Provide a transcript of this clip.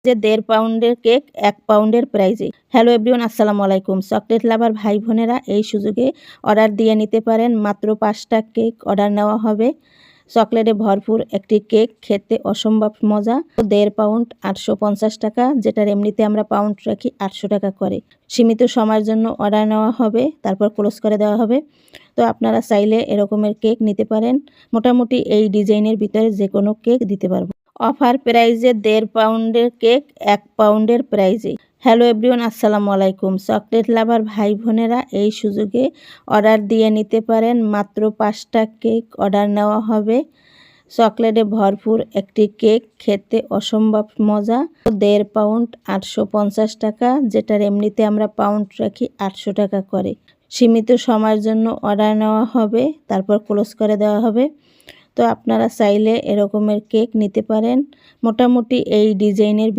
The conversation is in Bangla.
যে 1.5 পাউন্ডের কেক 1 পাউন্ডের প্রাইজে। হ্যালো এভরিওয়ান, আসসালামু আলাইকুম। চকলেট লাভার ভাই বোনেরা এই সুযোগে অর্ডার দিয়ে নিতে পারেন। মাত্র 5টা কেক অর্ডার নেওয়া হবে। চকলেটে ভরপুর একটি কেক, খেতে অসম্ভব মজা। 1.5 পাউন্ড 850 টাকা, যেটার এমনিতে আমরা পাউন্ড রাখি 800 টাকা করে। সীমিত সময়ের জন্য অর্ডার নেওয়া হবে, তারপর ক্লোজ করে দেওয়া হবে। তো আপনারা চাইলে এরকমের কেক নিতে পারেন। মোটামুটি এই ডিজাইনের ভিতরে যে কোনো কেক দিতে পারবো। অফার প্রাইজে 1.5 পাউন্ডের কেক 1 পাউন্ডের প্রাইজে। হ্যালো এভরিওয়ান, আসসালামু আলাইকুম। চকলেট লাভার ভাই বোনেরা এই সুযোগে অর্ডার দিয়ে নিতে পারেন। মাত্র 5টা কেক অর্ডার নেওয়া হবে। চকলেটে ভরপুর একটি কেক, খেতে অসম্ভব মজা। 1.5 পাউন্ড 850 টাকা, যেটার এমনিতে আমরা পাউন্ড রাখি 800 টাকা করে। সীমিত সময়ের জন্য অর্ডার নেওয়া হবে, তারপর ক্লোজ করে দেওয়া হবে। তো আপনারা চাইলে এরকমের কেক নিতে পারেন। মোটামুটি এই ডিজাইনের